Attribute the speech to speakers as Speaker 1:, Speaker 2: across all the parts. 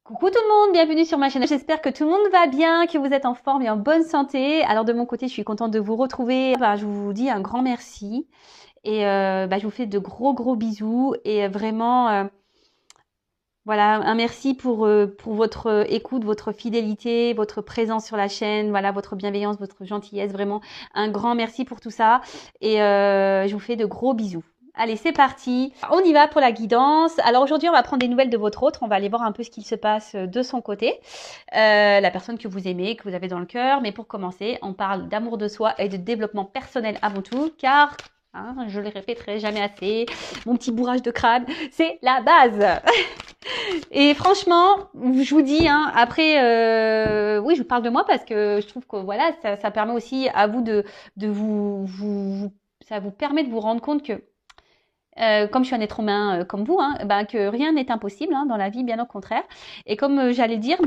Speaker 1: Coucou tout le monde, bienvenue sur ma chaîne. J'espère que tout le monde va bien, que vous êtes en forme et en bonne santé. Alors de mon côté, je suis contente de vous retrouver. Je vous dis un grand merci et je vous fais de gros bisous et vraiment voilà, un merci pour votre écoute, votre fidélité, votre présence sur la chaîne, voilà, votre bienveillance, votre gentillesse. Vraiment un grand merci pour tout ça et je vous fais de gros bisous. Allez, c'est parti. On y va pour la guidance. Alors aujourd'hui, on va prendre des nouvelles de votre autre. On va aller voir un peu ce qu'il se passe de son côté. La personne que vous aimez, que vous avez dans le cœur. Mais pour commencer, on parle d'amour de soi et de développement personnel avant tout. Car, je le répéterai jamais assez, mon petit bourrage de crâne, c'est la base. Et franchement, je vous dis, après, oui, je vous parle de moi parce que je trouve que voilà, ça permet aussi à vous de ça vous permet de vous rendre compte que comme je suis un être humain comme vous, que rien n'est impossible dans la vie, bien au contraire. Et comme j'allais dire,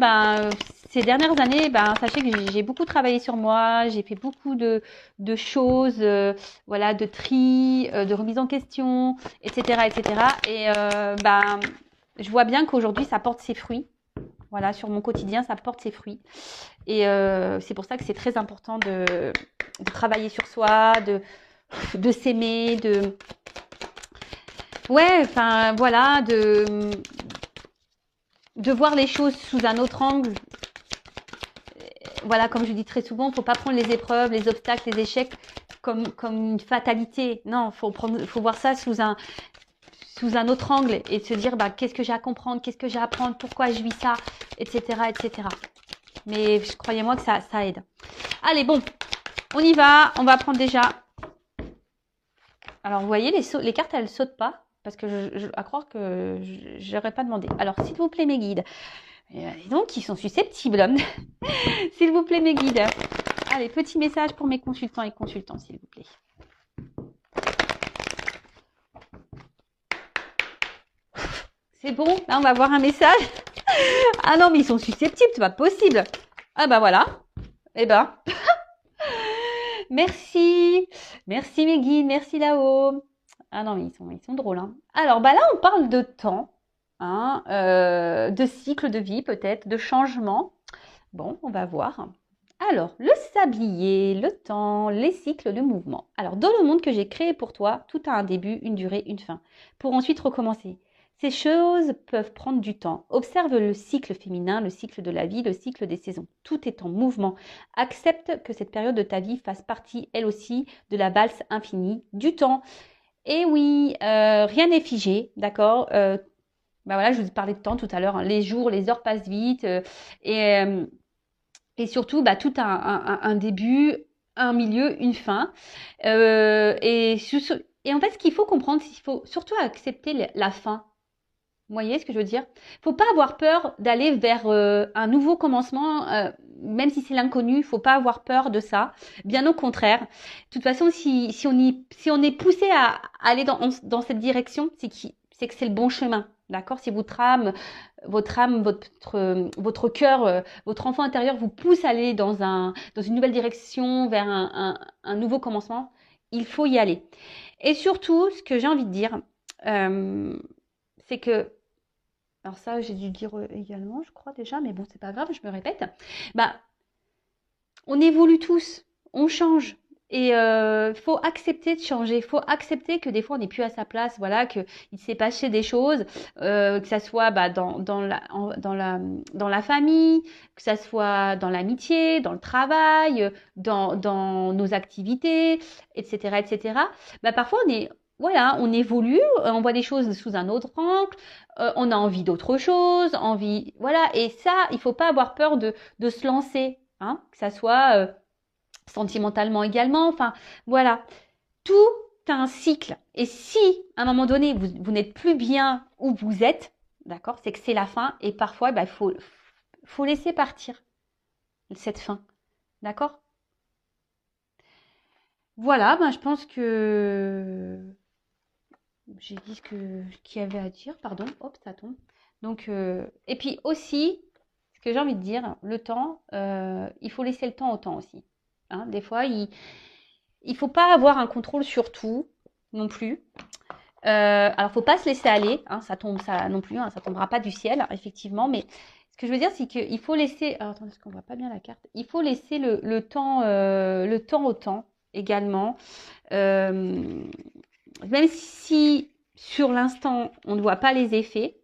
Speaker 1: ces dernières années, sachez que j'ai beaucoup travaillé sur moi, j'ai fait beaucoup de choses, voilà, de tri, de remise en question, etc., etc. Et je vois bien qu'aujourd'hui, ça porte ses fruits. Voilà, sur mon quotidien, ça porte ses fruits. Et c'est pour ça que c'est très important de travailler sur soi, de s'aimer, ouais, enfin voilà, de voir les choses sous un autre angle. Voilà, comme je dis très souvent, il ne faut pas prendre les épreuves, les obstacles, les échecs comme une fatalité. Non, faut voir ça sous un autre angle et se dire qu'est-ce que j'ai à comprendre, qu'est-ce que j'ai à apprendre, pourquoi je vis ça, etc., etc. Mais croyez-moi que ça aide. Allez, bon, on y va. On va prendre déjà. Alors, vous voyez, les cartes, elles ne sautent pas. Parce que à croire que je n'aurais pas demandé. Alors, s'il vous plaît, mes guides. Donc, ils sont susceptibles. S'il vous plaît, mes guides. Allez, petit message pour mes consultants et consultants, s'il vous plaît. C'est bon, là, on va voir un message. Ah non, mais ils sont susceptibles, c'est pas possible. Ah voilà. Eh ben. Merci. Merci, mes guides. Merci là-haut. Ah non, mais ils sont drôles. Alors, là, on parle de temps, de cycle de vie peut-être, de changement. Bon, on va voir. Alors, le sablier, le temps, les cycles de mouvement. Alors, dans le monde que j'ai créé pour toi, tout a un début, une durée, une fin, pour ensuite recommencer. Ces choses peuvent prendre du temps. Observe le cycle féminin, le cycle de la vie, le cycle des saisons. Tout est en mouvement. Accepte que cette période de ta vie fasse partie, elle aussi, de la valse infinie du temps. Et oui, rien n'est figé, d'accord voilà, je vous parlais de temps tout à l'heure. Les jours, les heures passent vite. Et surtout, tout a un début, un milieu, une fin. Et en fait, ce qu'il faut comprendre, c'est qu'il faut surtout accepter la fin. Vous voyez ce que je veux dire? Faut pas avoir peur d'aller vers un nouveau commencement, même si c'est l'inconnu. Il faut pas avoir peur de ça. Bien au contraire. De toute façon, si on est poussé à aller dans cette direction, c'est que c'est le bon chemin. D'accord? Si votre âme, votre cœur, votre enfant intérieur vous pousse à aller dans une nouvelle direction, vers un nouveau commencement, il faut y aller. Et surtout, ce que j'ai envie de dire, c'est que, alors ça, j'ai dû dire également, je crois déjà, mais bon, c'est pas grave, je me répète. On évolue tous, on change. Et faut accepter de changer, il faut accepter que des fois on n'est plus à sa place, voilà, qu'il s'est passé des choses, que ça soit dans la famille, que ça soit dans l'amitié, dans le travail, dans nos activités, etc., etc. Parfois on évolue, on voit des choses sous un autre angle, on a envie d'autre chose, voilà. Et ça, il faut pas avoir peur de se lancer, que ça soit sentimentalement également, enfin voilà, tout a un cycle. Et si à un moment donné vous n'êtes plus bien où vous êtes, d'accord, c'est que c'est la fin. Et parfois il faut laisser partir cette fin, d'accord. Voilà, je pense que j'ai dit ce qu'il y avait à dire, pardon, hop, ça tombe. Donc et puis aussi, ce que j'ai envie de dire, le temps, il faut laisser le temps au temps aussi. Des fois, il ne faut pas avoir un contrôle sur tout non plus. Alors, il ne faut pas se laisser aller. Ça tombe, ça non plus, ça ne tombera pas du ciel, effectivement. Mais ce que je veux dire, c'est qu'il faut laisser... Alors, attendez, parce qu'on voit pas bien la carte. Il faut laisser le temps au temps également. Même si sur l'instant, on ne voit pas les effets,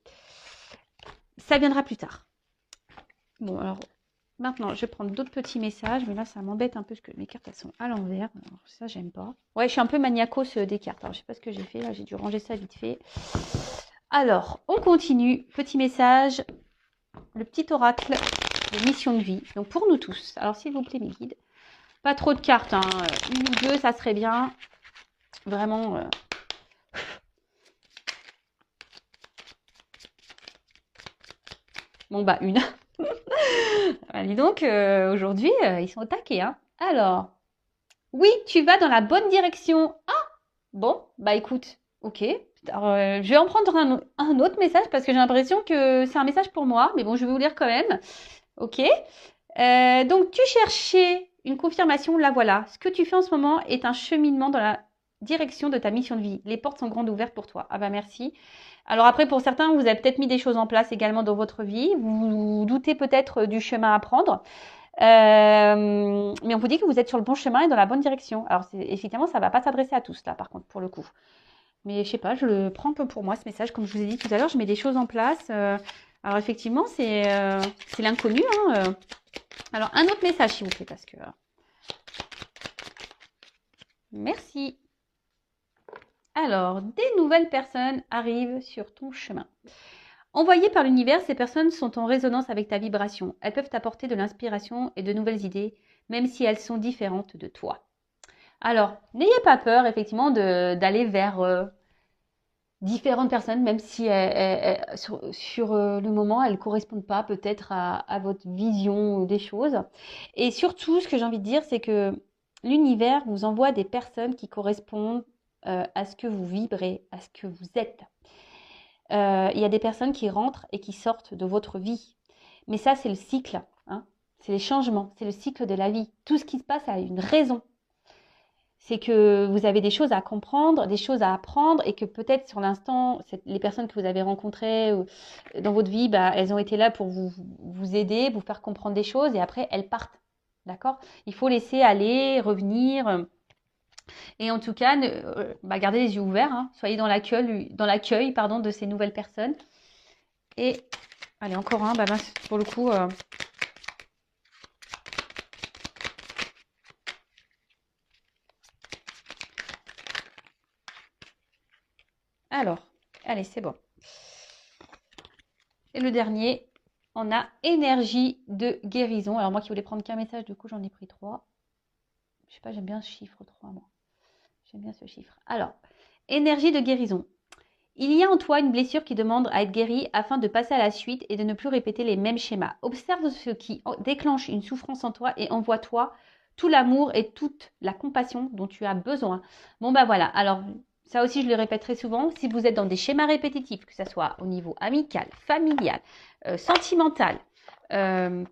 Speaker 1: ça viendra plus tard. Bon, alors, maintenant, je vais prendre d'autres petits messages, mais là, ça m'embête un peu parce que mes cartes, elles sont à l'envers. Alors, ça, j'aime pas. Ouais, je suis un peu maniacos des cartes. Alors, je sais pas ce que j'ai fait. Là, j'ai dû ranger ça vite fait. Alors, on continue. Petit message. Le petit oracle de mission de vie. Donc, pour nous tous. Alors, s'il vous plaît, mes guides. Pas trop de cartes. Hein. Une ou deux, ça serait bien. Vraiment... Bon, bah, une. Dis donc, aujourd'hui, ils sont au taquet. Hein. Alors, oui, tu vas dans la bonne direction. Ah, bon, bah écoute, ok. Alors, je vais en prendre un autre message parce que j'ai l'impression que c'est un message pour moi. Mais bon, je vais vous lire quand même. Ok. Donc, tu cherchais une confirmation, la voilà. Ce que tu fais en ce moment est un cheminement dans la direction de ta mission de vie. Les portes sont grandes ouvertes pour toi. Ah bah merci. Alors après, pour certains, vous avez peut-être mis des choses en place également dans votre vie. Vous doutez peut-être du chemin à prendre. Mais on vous dit que vous êtes sur le bon chemin et dans la bonne direction. Alors effectivement, ça ne va pas s'adresser à tous là, par contre, pour le coup. Mais je sais pas, je le prends un peu pour moi, ce message. Comme je vous ai dit tout à l'heure, je mets des choses en place. Alors effectivement, c'est l'inconnu. Hein. Alors un autre message, s'il vous plaît, parce que... Merci. Alors, des nouvelles personnes arrivent sur ton chemin. Envoyées par l'univers, ces personnes sont en résonance avec ta vibration. Elles peuvent t'apporter de l'inspiration et de nouvelles idées, même si elles sont différentes de toi. Alors, n'ayez pas peur, effectivement, d'aller vers différentes personnes, même si sur le moment, elles ne correspondent pas peut-être à votre vision des choses. Et surtout, ce que j'ai envie de dire, c'est que l'univers vous envoie des personnes qui correspondent à ce que vous vibrez, à ce que vous êtes. Il y a des personnes qui rentrent et qui sortent de votre vie. Mais ça, c'est le cycle. Hein. C'est les changements, c'est le cycle de la vie. Tout ce qui se passe a une raison. C'est que vous avez des choses à comprendre, des choses à apprendre et que peut-être sur l'instant, les personnes que vous avez rencontrées dans votre vie, bah, elles ont été là pour vous aider, vous faire comprendre des choses et après, elles partent. D'accord ? Il faut laisser aller, revenir. Et en tout cas, gardez les yeux ouverts. Hein. Soyez dans l'accueil de ces nouvelles personnes. Et, allez, encore un. Pour le coup... Alors, allez, c'est bon. Et le dernier, on a énergie de guérison. Alors moi qui voulais prendre qu'un message, du coup j'en ai pris 3. Je sais pas, j'aime bien ce chiffre 3, moi. J'aime bien ce chiffre. Alors, énergie de guérison. Il y a en toi une blessure qui demande à être guérie afin de passer à la suite et de ne plus répéter les mêmes schémas. Observe ce qui déclenche une souffrance en toi et envoie-toi tout l'amour et toute la compassion dont tu as besoin. Bon bah voilà, alors... Ça aussi, je le répète très souvent, si vous êtes dans des schémas répétitifs, que ce soit au niveau amical, familial, sentimental,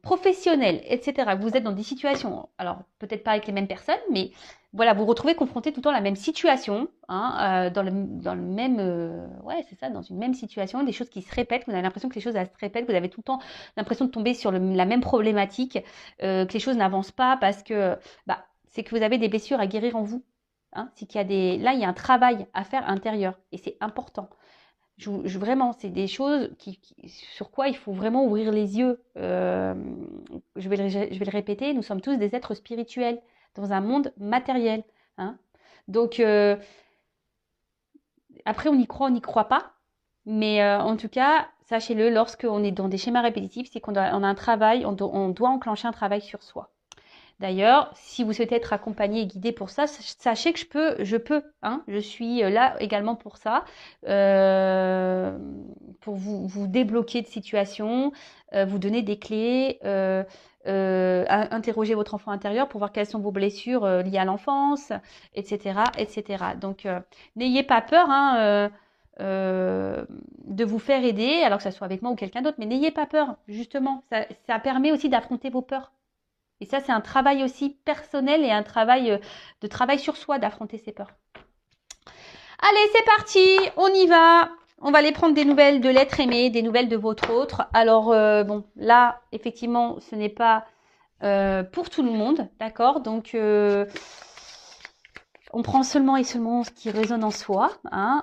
Speaker 1: professionnel, etc., vous êtes dans des situations, alors peut-être pas avec les mêmes personnes, mais voilà, vous vous retrouvez confronté tout le temps à la même situation, hein, dans le même, c'est ça, dans une même situation, des choses qui se répètent, vous avez l'impression que les choses elles se répètent, vous avez tout le temps l'impression de tomber sur la même problématique, que les choses n'avancent pas parce que, c'est que vous avez des blessures à guérir en vous. Hein, c'est qu'il y a là, il y a un travail à faire intérieur et c'est important. Vraiment, c'est des choses sur quoi il faut vraiment ouvrir les yeux. Je vais le répéter, nous sommes tous des êtres spirituels dans un monde matériel. Hein. Donc, après, on y croit pas. Mais en tout cas, sachez-le, lorsqu'on est dans des schémas répétitifs, c'est qu'on a un travail, on doit enclencher un travail sur soi. D'ailleurs, si vous souhaitez être accompagné et guidé pour ça, sachez que je peux. Hein, je suis là également pour ça, pour vous débloquer de situations, vous donner des clés, interroger votre enfant intérieur pour voir quelles sont vos blessures liées à l'enfance, etc., etc. Donc, n'ayez pas peur de vous faire aider, alors que ça soit avec moi ou quelqu'un d'autre, mais n'ayez pas peur, justement. Ça permet aussi d'affronter vos peurs. Et ça, c'est un travail aussi personnel et un travail de travail sur soi d'affronter ses peurs. Allez, c'est parti, on y va. On va aller prendre des nouvelles de l'être aimé, des nouvelles de votre autre. Alors, bon, là, effectivement, ce n'est pas pour tout le monde, d'accord? Donc, on prend seulement et seulement ce qui résonne en soi, hein.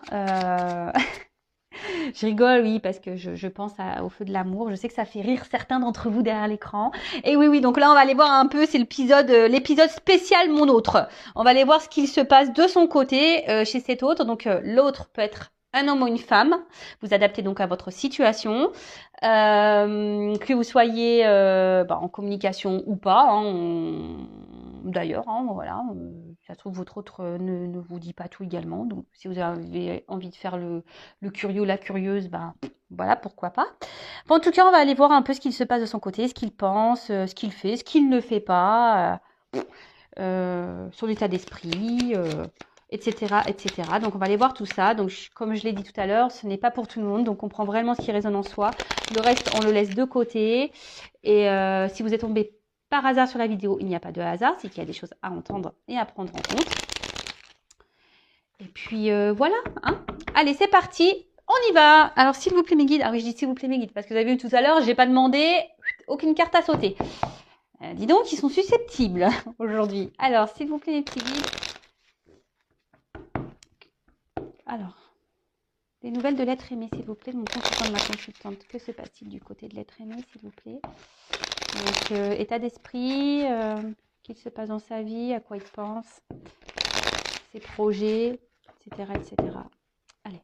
Speaker 1: Je rigole, oui, parce que je pense au feu de l'amour. Je sais que ça fait rire certains d'entre vous derrière l'écran. Et oui, oui, donc là, on va aller voir un peu, c'est l'épisode spécial Mon autre. On va aller voir ce qu'il se passe de son côté chez cet autre. Donc, l'autre peut être un homme ou une femme. Vous adaptez donc à votre situation. Que vous soyez en communication ou pas. Hein, d'ailleurs, hein, voilà. Ça se trouve, votre autre ne vous dit pas tout également. Donc, si vous avez envie de faire le curieux, la curieuse, ben voilà, pourquoi pas. Bon, en tout cas, on va aller voir un peu ce qu'il se passe de son côté, ce qu'il pense, ce qu'il fait, ce qu'il ne fait pas, son état d'esprit, etc., etc. Donc, on va aller voir tout ça. Donc, comme je l'ai dit tout à l'heure, ce n'est pas pour tout le monde. Donc, on prend vraiment ce qui résonne en soi. Le reste, on le laisse de côté. Et si vous êtes tombé par hasard sur la vidéo, il n'y a pas de hasard. C'est qu'il y a des choses à entendre et à prendre en compte. Et puis, voilà. Hein. Allez, c'est parti. On y va. Alors, s'il vous plaît, mes guides. Ah oui, je dis s'il vous plaît, mes guides. Parce que vous avez vu tout à l'heure, j'ai pas demandé aucune carte à sauter. Dis donc, ils sont susceptibles aujourd'hui. Alors, s'il vous plaît, les petits guides. Alors, des nouvelles de l'être aimé, s'il vous plaît, de mon consultant, de ma consultante. Que se passe-t-il du côté de l'être aimé, s'il vous plaît? Donc, état d'esprit, qu'il se passe dans sa vie, à quoi il pense, ses projets, etc., etc. Allez.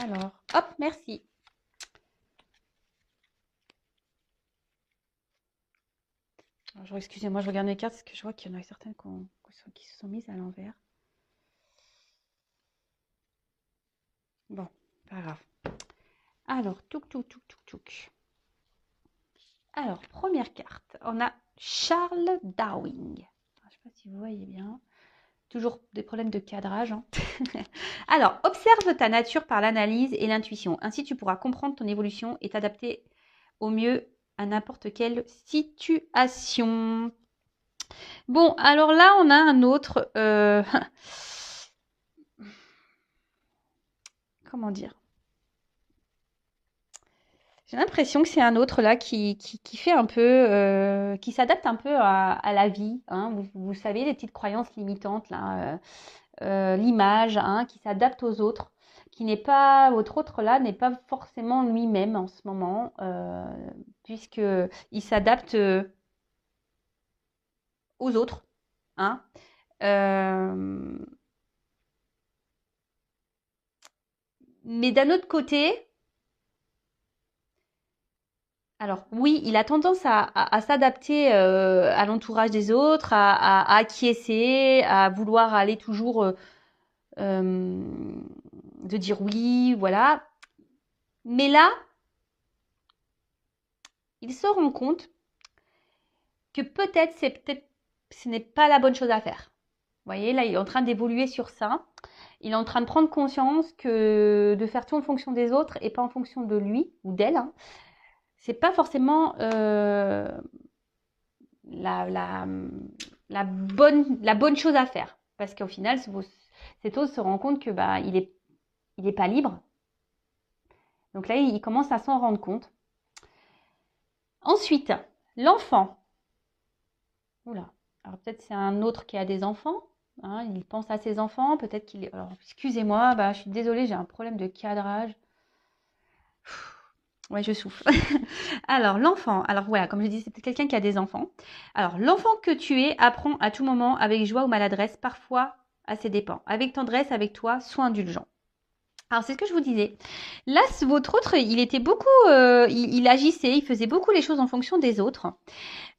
Speaker 1: Alors, hop, merci. Alors, excusez-moi, je regarde mes cartes parce que je vois qu'il y en a certaines qui se sont mises à l'envers. Bon, pas grave. Alors, touk. Alors, première carte, on a Charles Darwin. Je ne sais pas si vous voyez bien. Toujours des problèmes de cadrage. Hein. Alors, observe ta nature par l'analyse et l'intuition. Ainsi, tu pourras comprendre ton évolution et t'adapter au mieux à n'importe quelle situation. Bon, alors là, on a un autre... Comment dire? J'ai l'impression que c'est un autre là qui fait un peu... qui s'adapte un peu à la vie. Hein. Vous savez, les petites croyances limitantes là... l'image, hein, qui s'adapte aux autres, qui n'est pas, votre autre là n'est pas forcément lui-même en ce moment, puisque il s'adapte aux autres, hein. Mais d'un autre côté, alors oui, il a tendance à s'adapter à l'entourage des autres, à acquiescer, à vouloir aller toujours de dire oui, voilà. Mais là, il se rend compte que peut-être ce n'est pas la bonne chose à faire. Vous voyez, là, il est en train d'évoluer sur ça. Il est en train de prendre conscience que de faire tout en fonction des autres et pas en fonction de lui ou d'elle, hein, c'est pas forcément la bonne chose à faire. Parce qu'au final, cet autre se rend compte que il est pas libre. Donc là, il commence à s'en rendre compte. Ensuite, l'enfant. Oula. Alors peut-être c'est un autre qui a des enfants. Hein, il pense à ses enfants. Peut-être qu'il est... Alors excusez-moi, je suis désolée, j'ai un problème de cadrage. Ouais, je souffle. Alors, l'enfant. Alors voilà, comme je dis, c'est quelqu'un qui a des enfants. Alors, l'enfant que tu es apprend à tout moment avec joie ou maladresse, parfois à ses dépens. Avec tendresse, avec toi, sois indulgent. Alors, c'est ce que je vous disais. Là, votre autre, il était beaucoup... il agissait, il faisait beaucoup les choses en fonction des autres.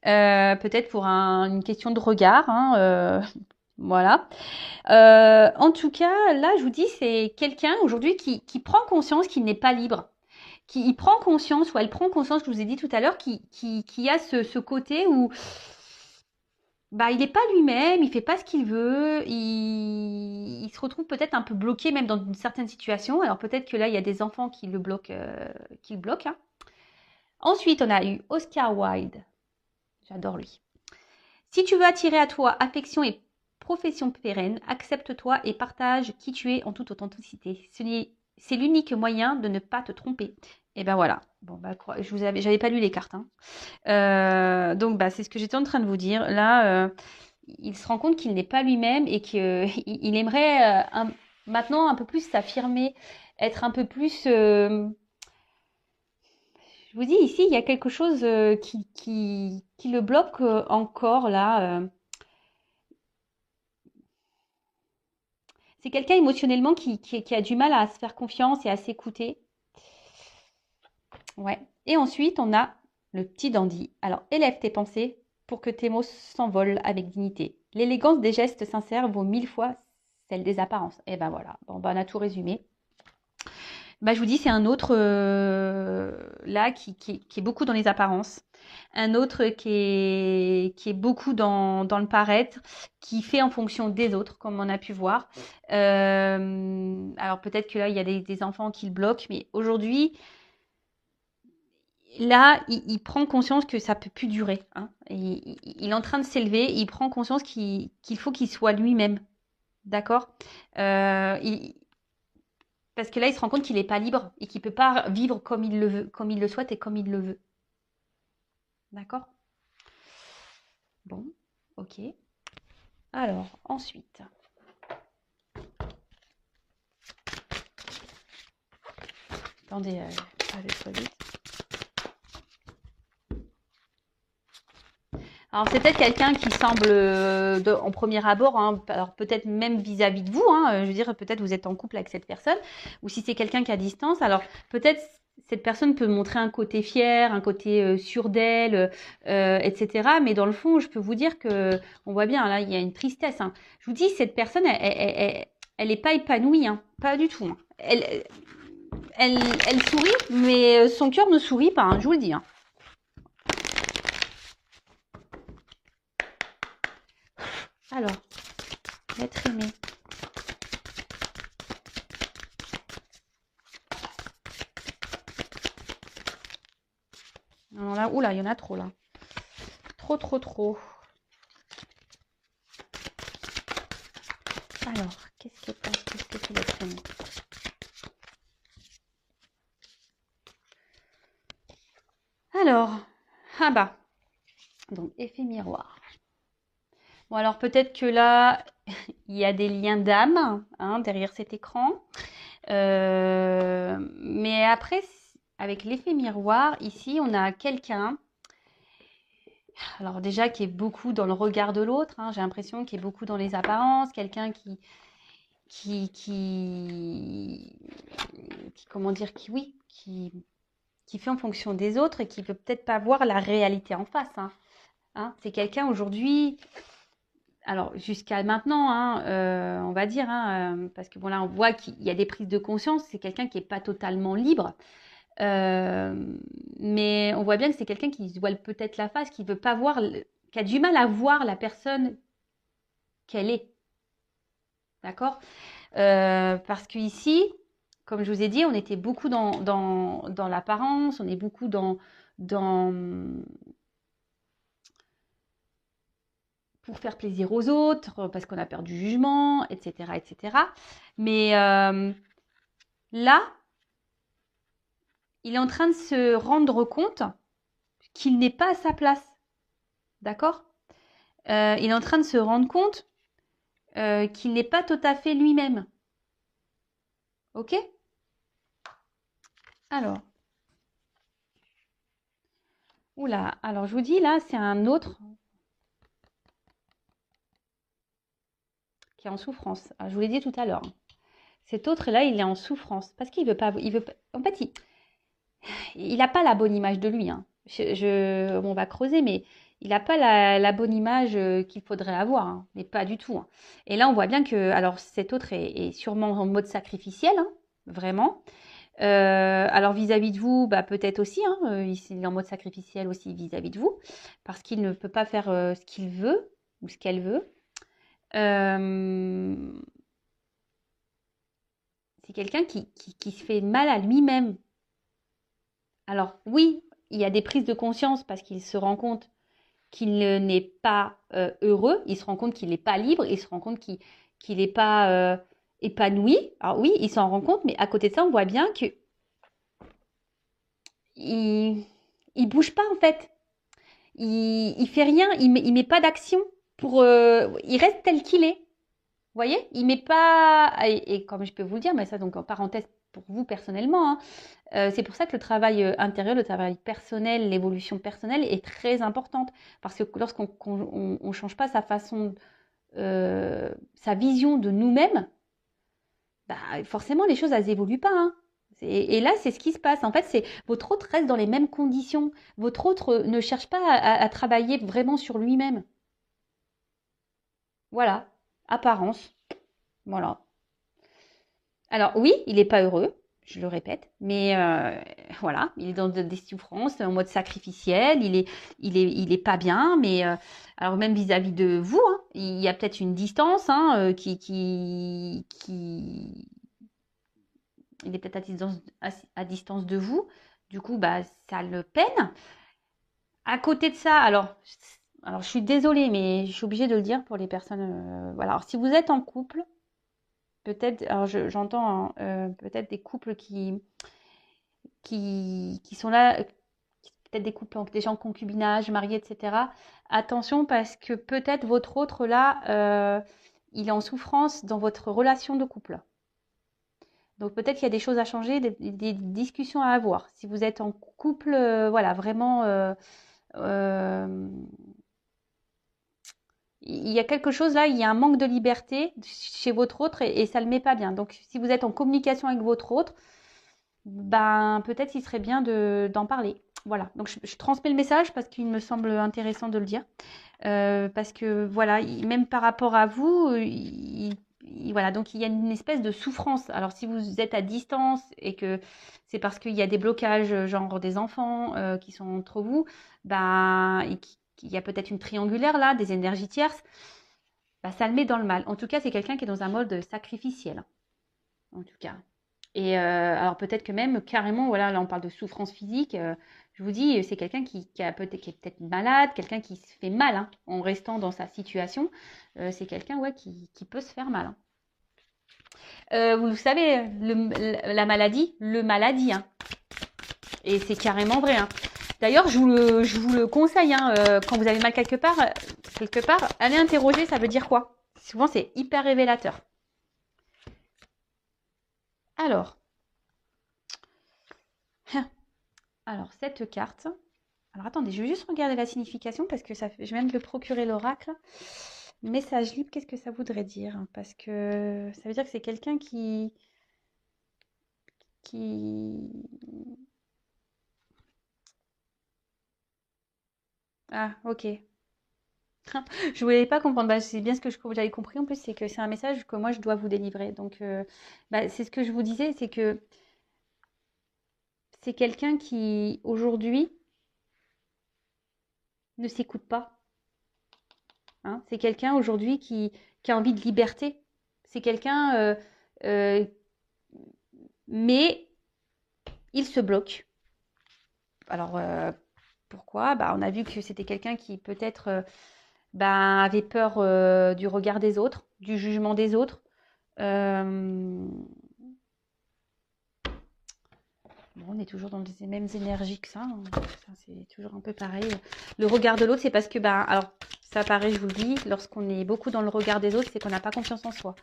Speaker 1: Peut-être pour une question de regard. Hein, voilà. En tout cas, là, je vous dis, c'est quelqu'un aujourd'hui qui prend conscience qu'il n'est pas libre. Qui prend conscience, ou elle prend conscience, je vous ai dit tout à l'heure, qui a ce côté où bah, il n'est pas lui-même, il fait pas ce qu'il veut, il se retrouve peut-être un peu bloqué même dans une certaine situation. Alors peut-être que là, il y a des enfants qui le bloquent, hein. Ensuite, on a eu Oscar Wilde. J'adore lui. Si tu veux attirer à toi affection et profession pérenne, accepte-toi et partage qui tu es en toute authenticité. C'est l'unique moyen de ne pas te tromper. Et ben voilà. Bon, bah, j'avais pas lu les cartes, hein. Donc, bah, c'est ce que j'étais en train de vous dire. Là, il se rend compte qu'il n'est pas lui-même et qu'il aimerait maintenant un peu plus s'affirmer, être un peu plus. Je vous dis, ici, il y a quelque chose qui le bloque encore là. C'est quelqu'un émotionnellement qui a du mal à se faire confiance et à s'écouter. Ouais. Et ensuite, on a le petit dandy. Alors, élève tes pensées pour que tes mots s'envolent avec dignité. L'élégance des gestes sincères vaut 1000 fois celle des apparences. Et ben voilà, bon, ben, on a tout résumé. Bah, je vous dis, c'est un autre là qui est beaucoup dans les apparences. Un autre qui est beaucoup dans le paraître, qui fait en fonction des autres, comme on a pu voir. Alors peut-être que là, il y a des enfants qui le bloquent, mais aujourd'hui, là, il prend conscience que ça peut plus durer, hein. Il est en train de s'élever, il prend conscience qu'il faut qu'il soit lui-même. D'accord. Parce que là, il se rend compte qu'il n'est pas libre et qu'il ne peut pas vivre comme il le veut, comme il le souhaite et comme il le veut. D'accord. Bon, ok. Alors, ensuite. Attendez, je vais trop vite. Alors, c'est peut-être quelqu'un qui semble, en premier abord, hein, alors peut-être même vis-à-vis de vous, hein, je veux dire, peut-être vous êtes en couple avec cette personne, ou si c'est quelqu'un qui est à distance, alors peut-être cette personne peut montrer un côté fier, un côté sûr d'elle, etc. Mais dans le fond, je peux vous dire que, on voit bien, là, il y a une tristesse, hein. Je vous dis, cette personne, elle est pas épanouie, hein, pas du tout, hein. Elle sourit, mais son cœur ne sourit pas, hein, je vous le dis, hein. Alors, l'être aimé. Alors là, oula, il y en a trop là. Trop, trop, trop. Alors, qu'est-ce que pense? Qu'est-ce que c'est l'être aimé? Alors, ah bah, donc effet miroir. Bon, alors peut-être que là, il y a des liens d'âme, hein, derrière cet écran. Mais après, avec l'effet miroir, ici, on a quelqu'un, alors déjà qui est beaucoup dans le regard de l'autre, hein, j'ai l'impression qu'il est beaucoup dans les apparences, quelqu'un comment dire, oui, qui fait en fonction des autres et qui peut peut-être pas voir la réalité en face, hein. Hein, c'est quelqu'un aujourd'hui, alors jusqu'à maintenant, hein, on va dire, hein, parce que bon là on voit qu'il y a des prises de conscience, c'est quelqu'un qui n'est pas totalement libre, mais on voit bien que c'est quelqu'un qui se voile peut-être la face, qui veut pas voir, qui a du mal à voir la personne qu'elle est, d'accord. Parce qu'ici, comme je vous ai dit, on était beaucoup dans l'apparence, on est beaucoup dans pour faire plaisir aux autres, parce qu'on a peur du jugement, etc., etc. Mais là, il est en train de se rendre compte qu'il n'est pas à sa place, d'accord. Il est en train de se rendre compte qu'il n'est pas tout à fait lui-même, ok. Alors, oula, alors je vous dis là, c'est un autre qui est en souffrance. Alors, je vous l'ai dit tout à l'heure. Cet autre-là, il est en souffrance parce qu'il veut pas. En fait, il n'a pas la bonne image de lui, hein. On va creuser, mais il n'a pas la bonne image qu'il faudrait avoir, hein, mais pas du tout, hein. Et là, on voit bien que, alors, cet autre est sûrement en mode sacrificiel, hein, vraiment. Alors vis-à-vis de vous, bah, peut-être aussi, hein, il est en mode sacrificiel aussi vis-à-vis de vous, parce qu'il ne peut pas faire ce qu'il veut. ou ce qu'elle veut. Euh, c'est quelqu'un qui se fait mal à lui-même. Alors oui, il y a des prises de conscience parce qu'il se rend compte qu'il n'est pas heureux, il se rend compte qu'il n'est pas libre, il se rend compte qu'il n'est pas épanoui. Alors oui, il s'en rend compte, mais à côté de ça, on voit bien que il bouge pas en fait. Il fait rien, il met pas d'action pour. Il reste tel qu'il est. Vous voyez, il met pas. Et comme je peux vous le dire, mais ça donc en parenthèse pour vous personnellement, hein, c'est pour ça que le travail intérieur, le travail personnel, l'évolution personnelle est très importante. Parce que lorsqu'on on change pas sa façon, sa vision de nous-mêmes, bah, forcément les choses elles évoluent pas. Hein. Et là, c'est ce qui se passe. En fait, c'est votre autre reste dans les mêmes conditions. Votre autre ne cherche pas à travailler vraiment sur lui-même. Voilà, apparence. Voilà. Alors oui, il n'est pas heureux, je le répète, mais voilà, il est dans des souffrances en mode sacrificiel, il est pas bien, mais alors même vis-à-vis de vous, hein, il y a peut-être une distance hein, il est peut-être à distance de vous, du coup, bah, ça le peine. À côté de ça, alors je suis désolée, mais je suis obligée de le dire pour les personnes, voilà, alors si vous êtes en couple, peut-être, alors j'entends hein, peut-être des couples qui sont là, peut-être des couples déjà en concubinage, mariés, etc. Attention parce que peut-être votre autre là, il est en souffrance dans votre relation de couple. Donc peut-être qu'il y a des choses à changer, des discussions à avoir. Si vous êtes en couple, voilà, vraiment, euh, il y a quelque chose là, il y a un manque de liberté chez votre autre et ça ne le met pas bien. Donc si vous êtes en communication avec votre autre, ben peut-être il serait bien d'en parler. Voilà, donc je transmets le message parce qu'il me semble intéressant de le dire. Parce que voilà, même par rapport à vous, voilà, donc il y a une espèce de souffrance. Alors si vous êtes à distance et que c'est parce qu'il y a des blocages, genre des enfants qui sont entre vous, ben il y a peut-être une triangulaire là, des énergies tierces, bah, ça le met dans le mal. En tout cas, c'est quelqu'un qui est dans un mode sacrificiel, en tout cas. Et alors peut-être que même carrément, voilà, là on parle de souffrance physique. Je vous dis, c'est quelqu'un qui est peut-être malade, quelqu'un qui se fait mal hein, en restant dans sa situation. C'est quelqu'un ouais, qui peut se faire mal. Hein. Vous le savez, la maladie, le maladie. Hein. Et c'est carrément vrai. Hein. D'ailleurs, je vous le conseille, hein, quand vous avez mal quelque part, allez interroger, ça veut dire quoi? Souvent, c'est hyper révélateur. Alors, alors cette carte. Alors attendez, je vais juste regarder la signification parce que je viens de le procurer l'oracle. Message libre, qu'est-ce que ça voudrait dire? Parce que ça veut dire que c'est quelqu'un qui... Ah, ok. Je voulais pas comprendre. Bah, c'est bien ce que j'avais compris en plus, c'est que c'est un message que moi je dois vous délivrer. Donc, bah, c'est ce que je vous disais, c'est que c'est quelqu'un qui aujourd'hui ne s'écoute pas. Hein. C'est quelqu'un aujourd'hui qui a envie de liberté. C'est quelqu'un, euh, mais il se bloque. Alors, pourquoi? Bah, on a vu que c'était quelqu'un qui peut-être bah, avait peur du regard des autres, du jugement des autres. Euh, Bon, on est toujours dans les mêmes énergies que ça. Hein. Ça, c'est toujours un peu pareil. Le regard de l'autre, c'est parce que, bah, alors, ça paraît, je vous le dis, lorsqu'on est beaucoup dans le regard des autres, c'est qu'on n'a pas confiance en soi.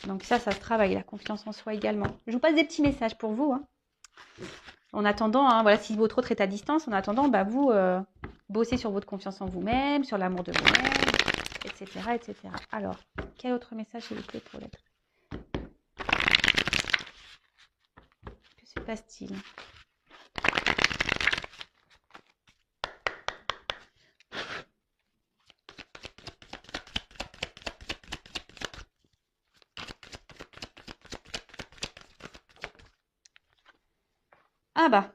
Speaker 1: Donc ça se travaille, la confiance en soi également. Je vous passe des petits messages pour vous. Hein. En attendant, hein, voilà, si votre autre est à distance, en attendant, bah, vous bossez sur votre confiance en vous-même, sur l'amour de vous-même, etc., etc. Alors, quel autre message s'il vous plaît pour l'être? Que se passe-t-il? Ah bah,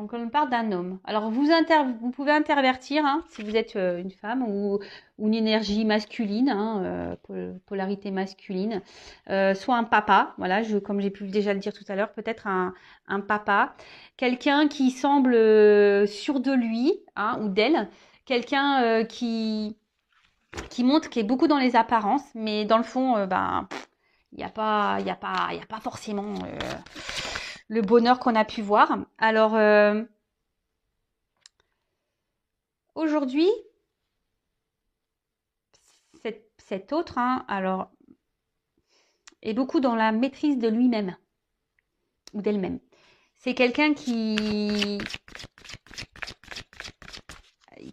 Speaker 1: Donc, on parle d'un homme. Alors, vous pouvez intervertir hein, si vous êtes une femme ou une énergie masculine, hein, polarité masculine, soit un papa, voilà, comme j'ai pu déjà le dire tout à l'heure, peut-être un papa, quelqu'un qui semble sûr de lui hein, ou d'elle, quelqu'un qui montre qu'il est beaucoup dans les apparences, mais dans le fond, il n'y a pas, il y a pas, il y a pas forcément le bonheur qu'on a pu voir. Alors, aujourd'hui, cet autre, hein, alors, est beaucoup dans la maîtrise de lui-même ou d'elle-même. C'est quelqu'un qui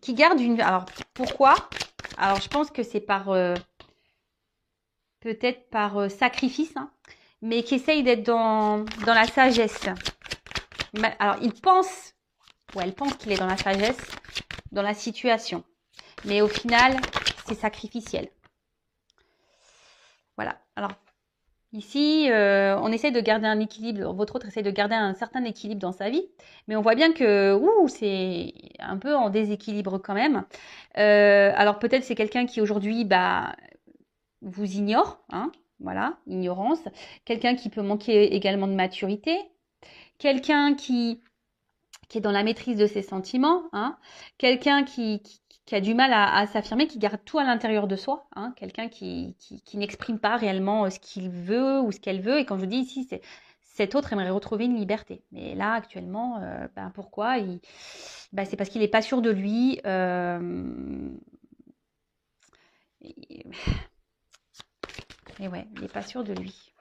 Speaker 1: garde une... Alors, pourquoi? Alors, je pense que c'est peut-être par sacrifice, hein, mais qui essaye d'être dans la sagesse. Alors, il pense, ou elle pense qu'il est dans la sagesse, dans la situation. Mais au final, c'est sacrificiel. Voilà. Alors, ici, on essaie de garder un équilibre. Votre autre essaie de garder un certain équilibre dans sa vie. Mais on voit bien que c'est un peu en déséquilibre quand même. Alors, peut-être c'est quelqu'un qui aujourd'hui vous ignore. Hein, voilà, ignorance. Quelqu'un qui peut manquer également de maturité. Quelqu'un qui est dans la maîtrise de ses sentiments. Hein, quelqu'un qui a du mal à s'affirmer, qui garde tout à l'intérieur de soi, hein, quelqu'un qui n'exprime pas réellement ce qu'il veut ou ce qu'elle veut. Et quand je dis ici, cet autre aimerait retrouver une liberté. Mais là, actuellement, pourquoi c'est parce qu'il n'est pas sûr de lui. Et ouais, il n'est pas sûr de lui.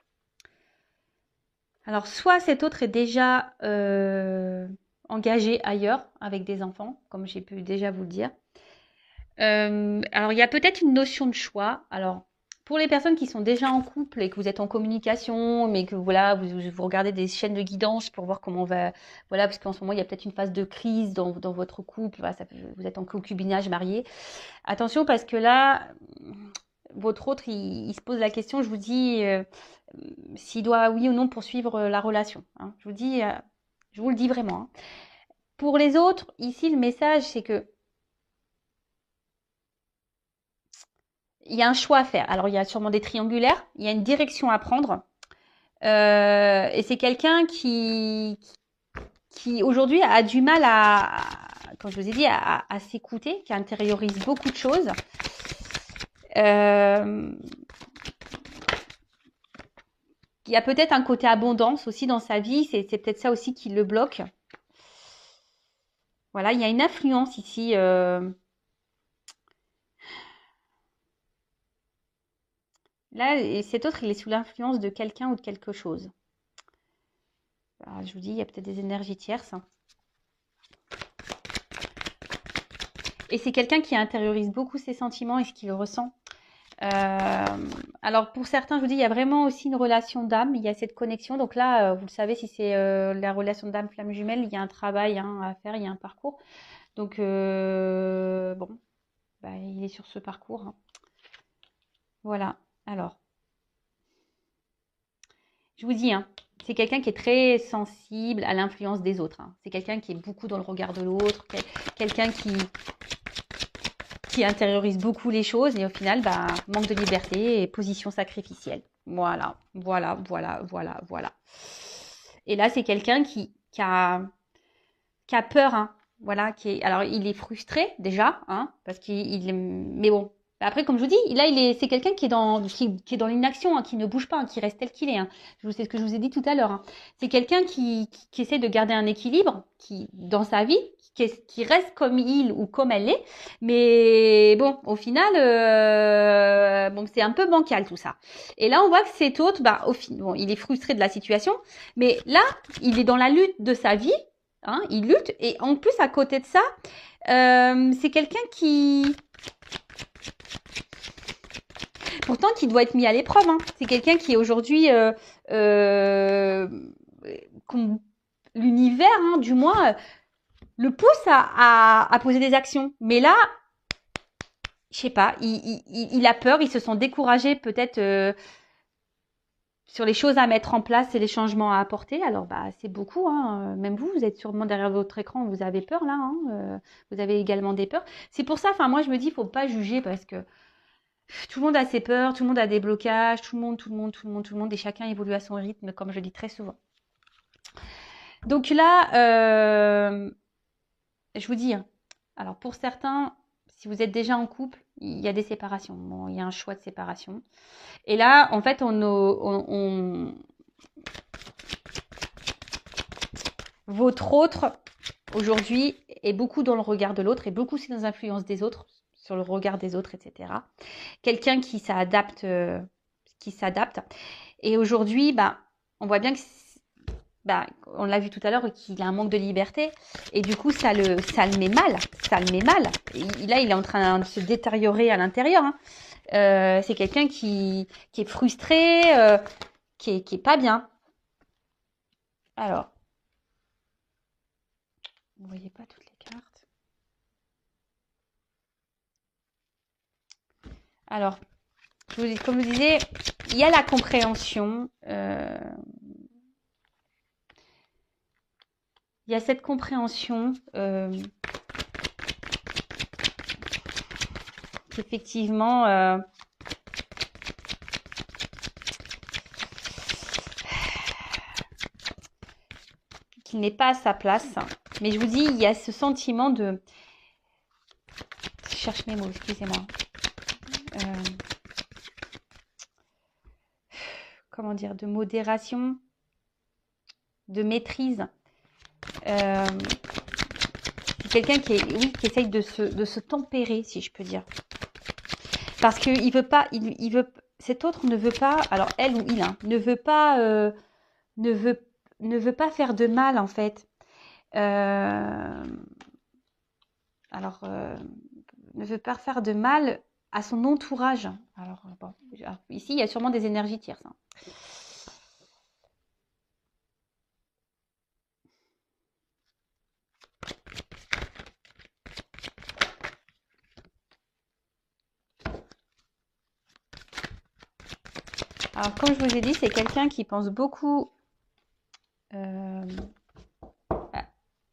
Speaker 1: Alors, soit cet autre est déjà engagé ailleurs avec des enfants, comme j'ai pu déjà vous le dire. Alors, il y a peut-être une notion de choix. Alors, pour les personnes qui sont déjà en couple et que vous êtes en communication, mais que voilà, vous regardez des chaînes de guidance pour voir comment on va, voilà, parce qu'en ce moment il y a peut-être une phase de crise dans votre couple. Voilà, vous êtes en concubinage, marié. Attention parce que là, votre autre, il se pose la question. Je vous dis s'il doit oui ou non poursuivre la relation. Hein. Je vous le dis vraiment. Hein. Pour les autres, ici le message c'est que il y a un choix à faire. Alors, il y a sûrement des triangulaires, il y a une direction à prendre. Et c'est quelqu'un qui aujourd'hui a du mal comme je vous ai dit, à s'écouter, qui intériorise beaucoup de choses. Il y a peut-être un côté abondance aussi dans sa vie, c'est peut-être ça aussi qui le bloque. Voilà, il y a une influence ici. Là, cet autre, il est sous l'influence de quelqu'un ou de quelque chose. Alors, je vous dis, il y a peut-être des énergies tierces. Et c'est quelqu'un qui intériorise beaucoup ses sentiments et ce qu'il ressent. Alors, pour certains, je vous dis, il y a vraiment aussi une relation d'âme. Il y a cette connexion. Donc là, vous le savez, si c'est la relation d'âme flamme jumelle, il y a un travail à faire, il y a un parcours. Donc, il est sur ce parcours. Hein. Voilà. Alors, je vous dis, hein, c'est quelqu'un qui est très sensible à l'influence des autres. Hein. C'est quelqu'un qui est beaucoup dans le regard de l'autre, quelqu'un qui intériorise beaucoup les choses et au final, manque de liberté et position sacrificielle. Voilà. Et là, c'est quelqu'un qui a peur, hein. Voilà, alors il est frustré déjà, hein, parce mais bon. Après, comme je vous dis, là, c'est quelqu'un qui est dans l'inaction, hein, qui ne bouge pas, hein, qui reste tel qu'il est. Hein. C'est ce que je vous ai dit tout à l'heure. Hein. C'est quelqu'un qui essaie de garder un équilibre, dans sa vie, qui reste comme il ou comme elle est. Mais bon, au final, c'est un peu bancal tout ça. Et là, on voit que cet autre, il est frustré de la situation, mais là, il est dans la lutte de sa vie. Hein, il lutte et en plus à côté de ça, c'est quelqu'un pourtant qui doit être mis à l'épreuve. Hein. C'est quelqu'un qui aujourd'hui, l'univers, hein, du moins, le pousse à poser des actions. Mais là, je sais pas, il a peur, il se sent découragé peut-être. Je sur les choses à mettre en place et les changements à apporter. Alors, bah, c'est beaucoup, hein. Même vous, vous êtes sûrement derrière votre écran, vous avez peur là, hein. Vous avez également des peurs. C'est pour ça, enfin, moi, je me dis, il ne faut pas juger parce que tout le monde a ses peurs, tout le monde a des blocages, tout le monde, et chacun évolue à son rythme, comme je dis très souvent. Donc là, je vous dis, hein, alors pour certains, si vous êtes déjà en couple, il y a des séparations. Bon, il y a un choix de séparation. Et là, en fait, votre autre, aujourd'hui, est beaucoup dans le regard de l'autre et beaucoup c'est dans l'influence des autres, sur le regard des autres, etc. Quelqu'un qui s'adapte, Et aujourd'hui, bah, on voit bien que, bah, on l'a vu tout à l'heure, qu'il a un manque de liberté. Et du coup, ça le met mal. Ça le met mal. Et là, il est en train de se détériorer à l'intérieur, hein. C'est quelqu'un qui est frustré, qui est pas bien. Alors, vous voyez pas toutes les cartes. Alors, comme je vous disais, il y a la compréhension. Il y a cette compréhension qu'effectivement, qu'il n'est pas à sa place. Mais je vous dis, il y a ce sentiment de... Je cherche mes mots, excusez-moi. Comment dire, de modération, de maîtrise. C'est quelqu'un qui essaye de se tempérer, si je peux dire. Parce que il veut pas, cet autre ne veut pas, alors elle ou il, hein, ne veut pas faire de mal en fait. Ne veut pas faire de mal à son entourage. Alors bon, ici il y a sûrement des énergies tierces, hein. Alors, comme je vous ai dit, c'est quelqu'un qui pense beaucoup.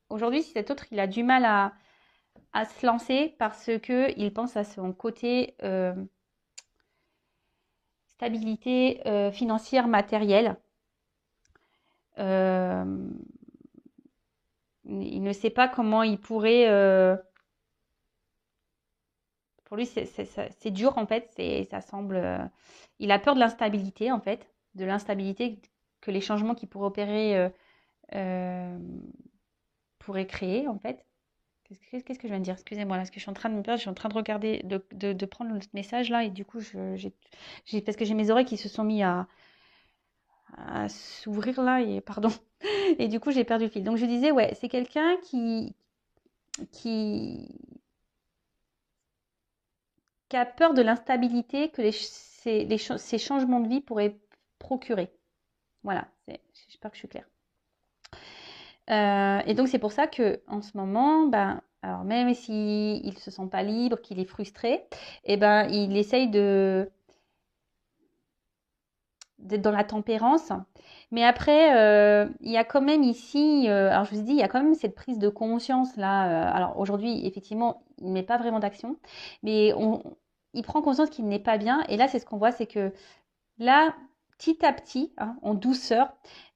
Speaker 1: Aujourd'hui, si cet autre, il a du mal à se lancer parce qu'il pense à son côté stabilité financière, matérielle. Il ne sait pas comment il pourrait... pour lui, c'est dur en fait. Ça semble... il a peur de l'instabilité en fait. De l'instabilité que les changements qu'il pourrait opérer pourraient créer en fait. Qu'est-ce que je viens de dire? Excusez-moi, là, parce que je suis en train de me perdre, je suis en train de regarder, de prendre le message là, et du coup, parce que j'ai mes oreilles qui se sont mis à s'ouvrir là, et pardon, et du coup, j'ai perdu le fil. Donc, je disais, ouais, c'est quelqu'un qui a peur de l'instabilité que ces changements de vie pourraient procurer. Voilà, j'espère que je suis claire. Et donc, c'est pour ça que en ce moment, ben, alors même s'il ne se sent pas libre, qu'il est frustré, eh ben, il essaye d'être dans la tempérance. Mais après, il y a quand même ici, alors je vous ai dit, il y a quand même cette prise de conscience là. Alors aujourd'hui, effectivement, il ne met pas vraiment d'action, mais il prend conscience qu'il n'est pas bien. Et là, c'est ce qu'on voit, c'est que là, petit à petit, hein, en douceur,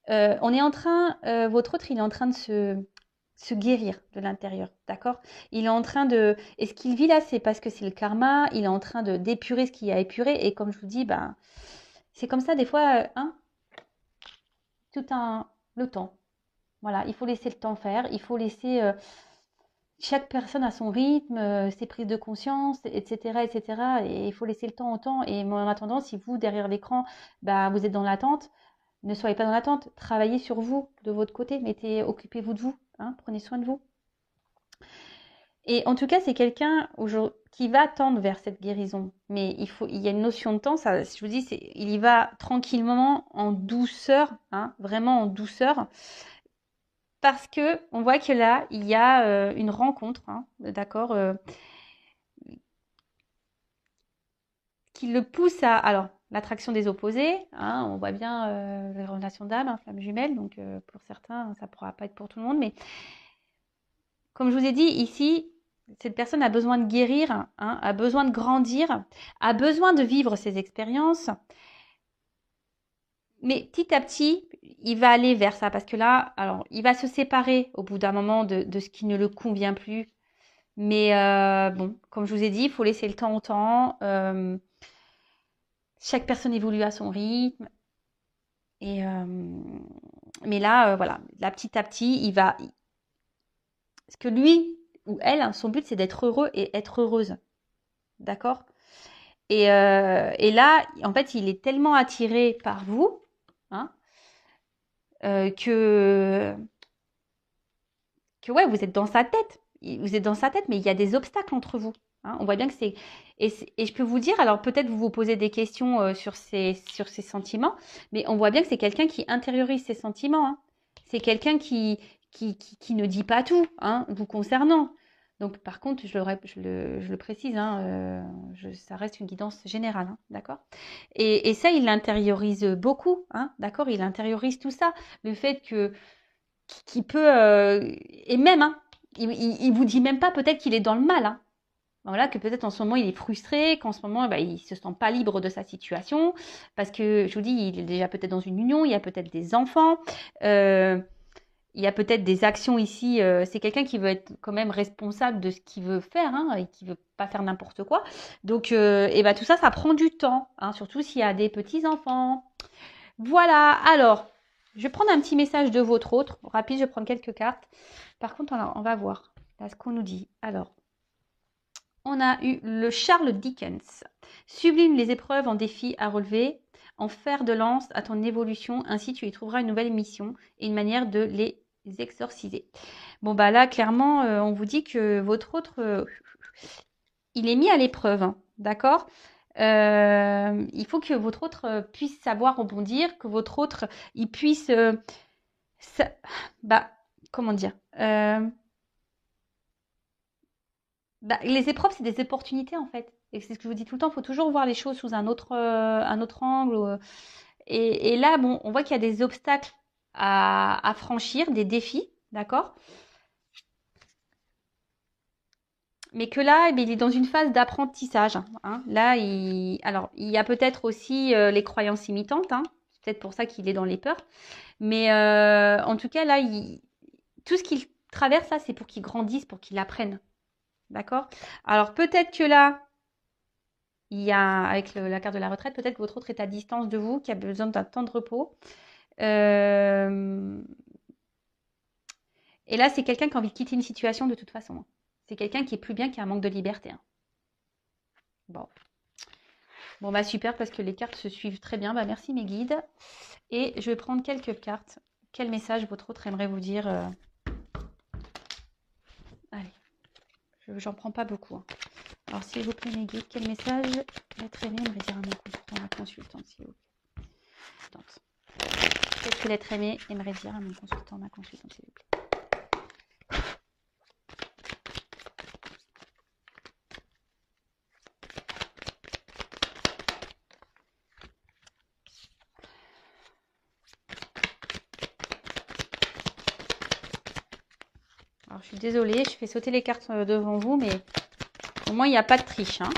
Speaker 1: on est en train, votre autre, il est en train de se guérir de l'intérieur, d'accord? Il est en train de... Et ce qu'il vit là, c'est parce que c'est le karma, il est en train d'épurer ce qu'il y a épuré, et comme je vous dis, ben, c'est comme ça des fois, hein, le temps. Voilà, il faut laisser le temps faire, il faut laisser... chaque personne a son rythme, ses prises de conscience, etc., etc. Et il faut laisser le temps au temps. Et en attendant, si vous, derrière l'écran, bah, vous êtes dans l'attente, ne soyez pas dans l'attente. Travaillez sur vous, de votre côté. Occupez-vous de vous, hein, prenez soin de vous. Et en tout cas, c'est quelqu'un qui va tendre vers cette guérison. Mais il y a une notion de temps. Ça, je vous dis, il y va tranquillement, en douceur, hein, vraiment en douceur. Parce que on voit que là, il y a une rencontre, hein, d'accord, qui le pousse à... Alors l'attraction des opposés, hein, on voit bien les relations d'âme, hein, flamme jumelle, donc pour certains, ça ne pourra pas être pour tout le monde, mais comme je vous ai dit, ici, cette personne a besoin de guérir, hein, a besoin de grandir, a besoin de vivre ses expériences, mais petit à petit, il va aller vers ça, parce que là, alors, il va se séparer au bout d'un moment de ce qui ne le convient plus, mais bon, comme je vous ai dit, il faut laisser le temps au temps, chaque personne évolue à son rythme, et mais là, voilà, là, petit à petit, il va... Parce que lui ou elle, hein, son but, c'est d'être heureux et être heureuse. D'accord? Et là, en fait, il est tellement attiré par vous, hein, que ouais, vous êtes dans sa tête. Vous êtes dans sa tête, mais il y a des obstacles entre vous. Hein. On voit bien que c'est... Et je peux vous dire, alors peut-être vous vous posez des questions sur ces sentiments, mais on voit bien que c'est quelqu'un qui intériorise ses sentiments. Hein. C'est quelqu'un qui ne dit pas tout, hein, vous concernant. Donc par contre, je le précise, hein, ça reste une guidance générale, hein, d'accord? Et ça, il l'intériorise beaucoup, hein, d'accord? Il intériorise tout ça. Le fait que qui peut et même hein, il vous dit même pas peut-être qu'il est dans le mal hein. Voilà, que peut-être en ce moment il est frustré, qu'en ce moment bah, il se sent pas libre de sa situation parce que je vous dis il est déjà peut-être dans une union, il y a peut-être des enfants, il y a peut-être des actions ici. C'est quelqu'un qui veut être quand même responsable de ce qu'il veut faire hein, et qui veut pas faire n'importe quoi. Donc et bah, tout ça, ça prend du temps, hein, surtout s'il y a des petits enfants. Voilà, alors, je vais prendre un petit message de votre autre. Rapide, je vais prendre quelques cartes. Par contre, on va voir là, ce qu'on nous dit. Alors, on a eu le Charles Dickens. Sublime les épreuves en défis à relever, en fer de lance à ton évolution, ainsi tu y trouveras une nouvelle mission et une manière de les exorciser. Bon, bah là, clairement, on vous dit que votre autre, il est mis à l'épreuve, hein, d'accord? Il faut que votre autre puisse savoir rebondir, que votre autre, il puisse... bah, comment dire bah, les épreuves, c'est des opportunités, en fait. Et c'est ce que je vous dis tout le temps, il faut toujours voir les choses sous un autre angle. Et là, bon, on voit qu'il y a des obstacles à franchir, des défis, d'accord? Mais que là, eh bien, il est dans une phase d'apprentissage. Hein. Là, alors, il y a peut-être aussi les croyances imitantes. Hein. C'est peut-être pour ça qu'il est dans les peurs. Mais en tout cas, là, tout ce qu'il traverse, là, c'est pour qu'il grandisse, pour qu'il apprenne. D'accord? Alors, peut-être que là, il y a, avec la carte de la retraite, peut-être que votre autre est à distance de vous, qui a besoin d'un temps de repos. Et là, c'est quelqu'un qui a envie de quitter une situation de toute façon. C'est quelqu'un qui est plus bien, qui a un manque de liberté. Hein. Bon. Bon, bah super, parce que les cartes se suivent très bien. Bah, merci mes guides. Et je vais prendre quelques cartes. Quel message votre autre aimerait vous dire Allez, j'en prends pas beaucoup. Hein. Alors, s'il vous plaît, mes guides, quel message l'être aimé aimerait dire à mon consultant, ma consultante, s'il vous plaît. Qu'est-ce que l'être aimé aimerait dire à mon consultant, ma consultante, s'il vous plaît. Alors, je suis désolée, je fais sauter les cartes devant vous, mais au moins, il n'y a pas de triche. Hein.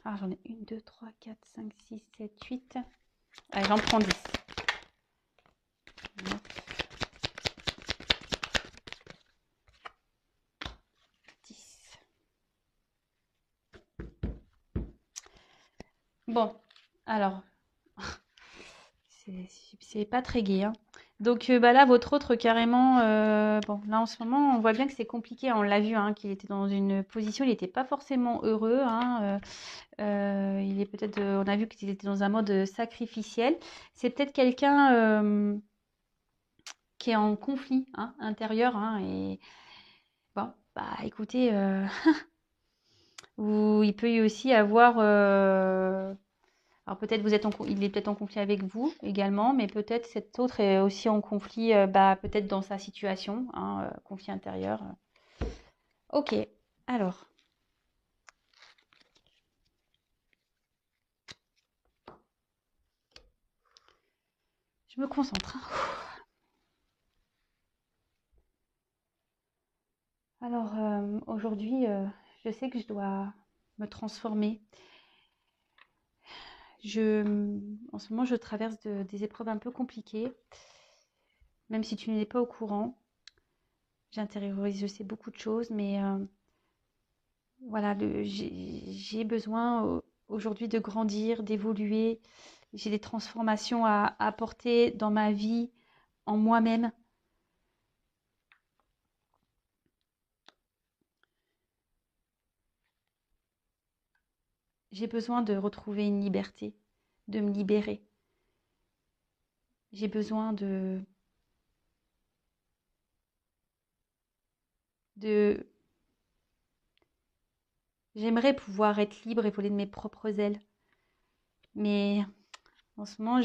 Speaker 1: Alors, j'en ai 1, 2, 3, 4, 5, 6, 7, 8. Allez, j'en prends 10. 9, 10. Bon, alors, c'est pas très gai. Hein. Donc bah là, votre autre carrément, bon, là en ce moment, on voit bien que c'est compliqué. Hein, on l'a vu, hein, qu'il était dans une position, il n'était pas forcément heureux. Hein, il est peut-être, on a vu qu'il était dans un mode sacrificiel. C'est peut-être quelqu'un qui est en conflit hein, intérieur. Hein, et bon, bah écoutez, ou il peut y aussi avoir... alors peut-être il est peut-être en conflit avec vous également, mais peut-être cet autre est aussi en conflit, bah, peut-être dans sa situation, hein, conflit intérieur. Ok, alors. Je me concentre. Alors aujourd'hui, je sais que je dois me transformer. En ce moment, je traverse des épreuves un peu compliquées, même si tu n'es pas au courant. J'intériorise, je sais beaucoup de choses, mais voilà, j'ai besoin aujourd'hui de grandir, d'évoluer. J'ai des transformations à apporter dans ma vie, en moi-même. J'ai besoin de retrouver une liberté, de me libérer. J'ai besoin de... J'aimerais pouvoir être libre et voler de mes propres ailes. Mais en ce moment,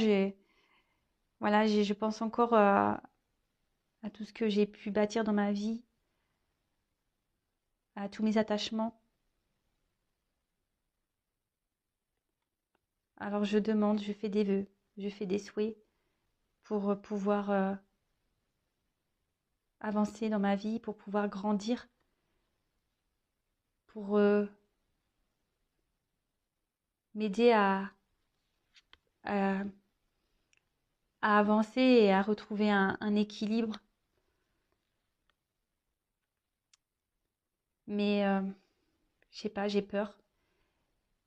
Speaker 1: voilà, je pense encore à tout ce que j'ai pu bâtir dans ma vie, à tous mes attachements. Alors je demande, je fais des vœux, je fais des souhaits pour pouvoir avancer dans ma vie, pour pouvoir grandir, pour m'aider à, à avancer et à retrouver un équilibre. Mais je sais pas, j'ai peur.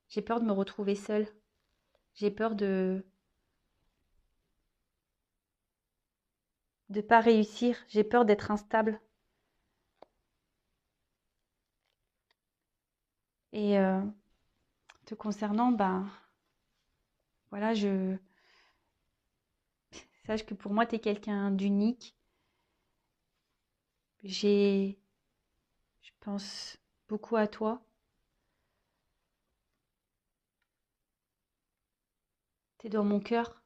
Speaker 1: J'ai peur de me retrouver seule. J'ai peur de pas réussir. J'ai peur d'être instable. Et te concernant, ben voilà, sache que pour moi, tu es quelqu'un d'unique. Je pense beaucoup à toi. Tu es dans mon cœur,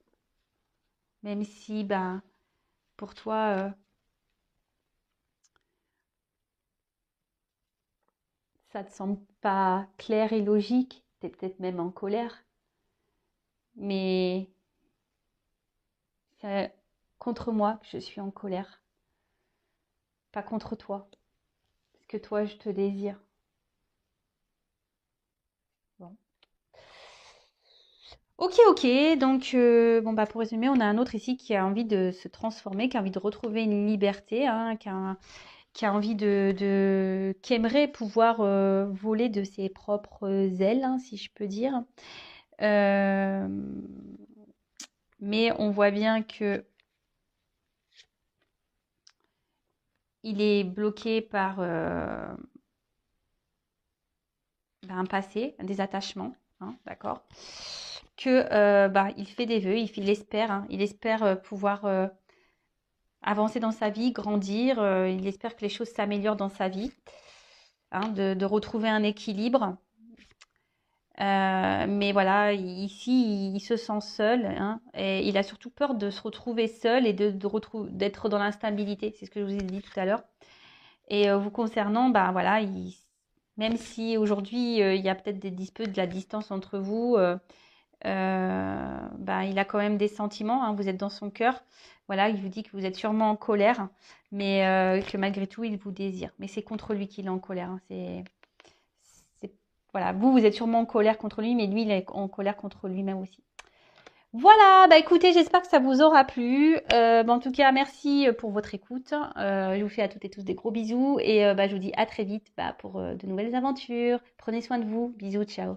Speaker 1: même si, ben, pour toi, ça te semble pas clair et logique. Tu es peut-être même en colère. Mais c'est contre moi que je suis en colère, pas contre toi. Parce que toi, je te désire. Bon. Ok, ok. Donc, bon, bah, pour résumer, on a un autre ici qui a envie de se transformer, qui a envie de retrouver une liberté, hein, qui a envie qui aimerait pouvoir voler de ses propres ailes, hein, si je peux dire. Euh, mais on voit bien que il est bloqué par un passé, des attachements, hein, d'accord? Que bah, il fait des vœux, il espère, hein, il espère pouvoir avancer dans sa vie, grandir, il espère que les choses s'améliorent dans sa vie, hein, de retrouver un équilibre. Mais voilà, ici, il se sent seul, hein, et il a surtout peur de se retrouver seul et d'être dans l'instabilité. C'est ce que je vous ai dit tout à l'heure. Et vous concernant, bah voilà, même si aujourd'hui il y a peut-être des disputes, de la distance entre vous, bah, il a quand même des sentiments, hein, vous êtes dans son cœur. Voilà, il vous dit que vous êtes sûrement en colère, mais que malgré tout, il vous désire. Mais c'est contre lui qu'il est en colère, hein, voilà, vous êtes sûrement en colère contre lui, mais lui, il est en colère contre lui-même aussi. Voilà, bah écoutez, j'espère que ça vous aura plu. Bah, en tout cas, merci pour votre écoute. Je vous fais à toutes et tous des gros bisous et bah, je vous dis à très vite bah, pour de nouvelles aventures. Prenez soin de vous. Bisous, ciao.